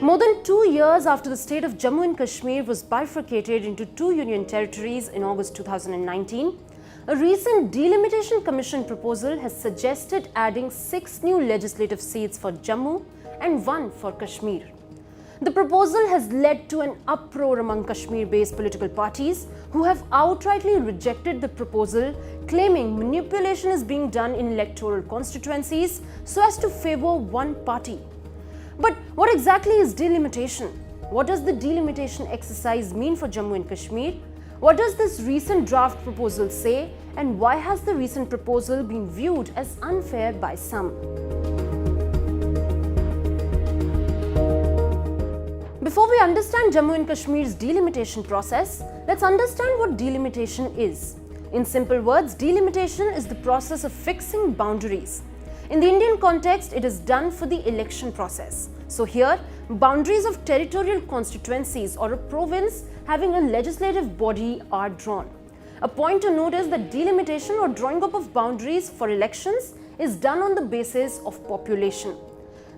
More than 2 years after the state of Jammu and Kashmir was bifurcated into 2 union territories in August 2019, a recent Delimitation Commission proposal has suggested adding 6 new legislative seats for Jammu and 1 for Kashmir. The proposal has led to an uproar among Kashmir-based political parties who have outrightly rejected the proposal, claiming manipulation is being done in electoral constituencies so as to favour one party. But what exactly is delimitation? What does the delimitation exercise mean for Jammu and Kashmir? What does this recent draft proposal say? And why has the recent proposal been viewed as unfair by some? Before we understand Jammu and Kashmir's delimitation process, let's understand what delimitation is. In simple words, delimitation is the process of fixing boundaries. In the Indian context, it is done for the election process. So here, boundaries of territorial constituencies or a province having a legislative body are drawn. A point to note is that delimitation or drawing up of boundaries for elections is done on the basis of population.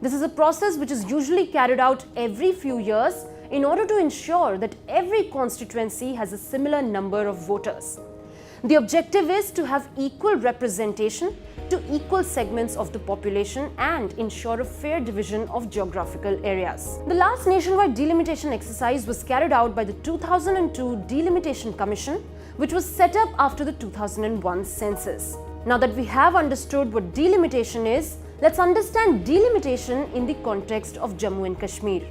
This is a process which is usually carried out every few years in order to ensure that every constituency has a similar number of voters. The objective is to have equal representation to equal segments of the population and ensure a fair division of geographical areas. The last nationwide delimitation exercise was carried out by the 2002 Delimitation Commission, which was set up after the 2001 census. Now that we have understood what delimitation is, let's understand delimitation in the context of Jammu and Kashmir.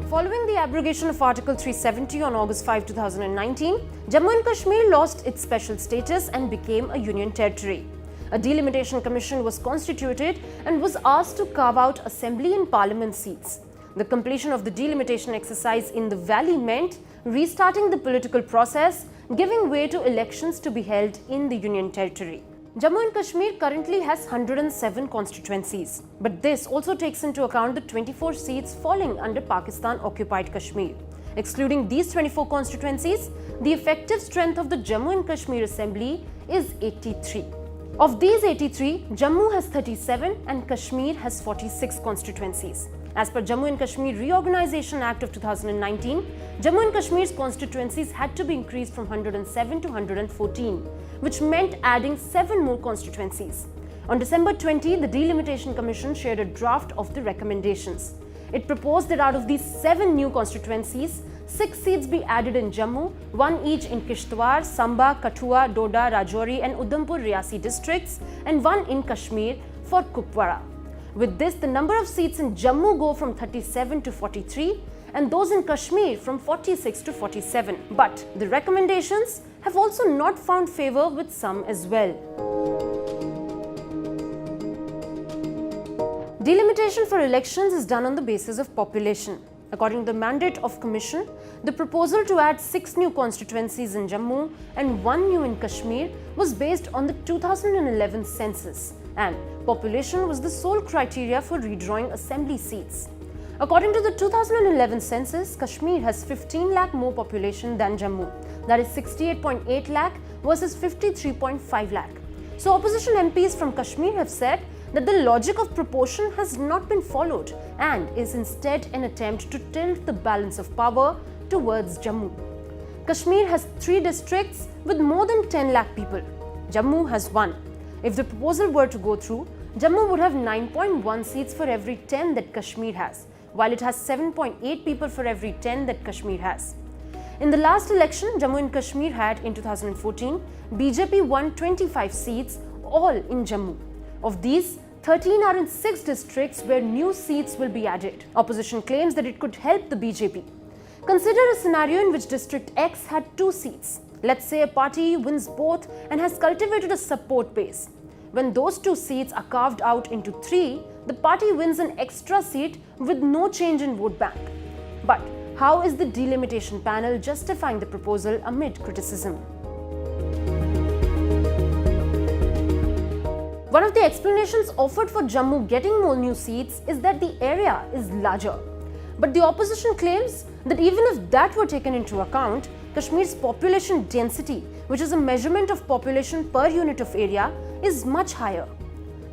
Following the abrogation of Article 370 on August 5, 2019, Jammu and Kashmir lost its special status and became a union territory. A Delimitation Commission was constituted and was asked to carve out assembly and parliament seats. The completion of the delimitation exercise in the valley meant restarting the political process, giving way to elections to be held in the union territory. Jammu and Kashmir currently has 107 constituencies, but this also takes into account the 24 seats falling under Pakistan-occupied Kashmir. Excluding these 24 constituencies, the effective strength of the Jammu and Kashmir Assembly is 83. Of these 83, Jammu has 37 and Kashmir has 46 constituencies. As per Jammu and Kashmir Reorganisation Act of 2019, Jammu and Kashmir's constituencies had to be increased from 107 to 114, which meant adding 7 more constituencies. On December 20, the Delimitation Commission shared a draft of the recommendations. It proposed that out of these 7 new constituencies, 6 seats be added in Jammu, 1 each in Kishtwar, Samba, Kathua, Doda, Rajouri and Udhampur Riyasi districts, and 1 in Kashmir for Kupwara. With this, the number of seats in Jammu go from 37 to 43 and those in Kashmir from 46 to 47. But the recommendations have also not found favour with some as well. Delimitation for elections is done on the basis of population. According to the mandate of Commission, the proposal to add 6 new constituencies in Jammu and 1 new in Kashmir was based on the 2011 census, and population was the sole criteria for redrawing assembly seats. According to the 2011 census, Kashmir has 15 lakh more population than Jammu, that is 68.8 lakh versus 53.5 lakh. So opposition MPs from Kashmir have said that the logic of proportion has not been followed and is instead an attempt to tilt the balance of power towards Jammu. Kashmir has 3 districts with more than 10 lakh people. Jammu has 1. If the proposal were to go through, Jammu would have 9.1 seats for every 10 that Kashmir has, while it has 7.8 people for every 10 that Kashmir has. In the last election, Jammu and Kashmir had in 2014, BJP won 25 seats, all in Jammu. Of these, 13 are in 6 districts where new seats will be added. Opposition claims that it could help the BJP. Consider a scenario in which District X had 2 seats. Let's say a party wins both and has cultivated a support base. When those 2 seats are carved out into 3, the party wins an extra seat with no change in vote bank. But how is the delimitation panel justifying the proposal amid criticism? One of the explanations offered for Jammu getting more new seats is that the area is larger. But the opposition claims that even if that were taken into account, Kashmir's population density, which is a measurement of population per unit of area, is much higher.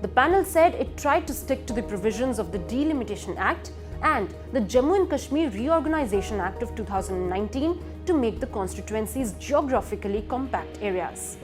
The panel said it tried to stick to the provisions of the Delimitation Act and the Jammu and Kashmir Reorganization Act of 2019 to make the constituencies geographically compact areas.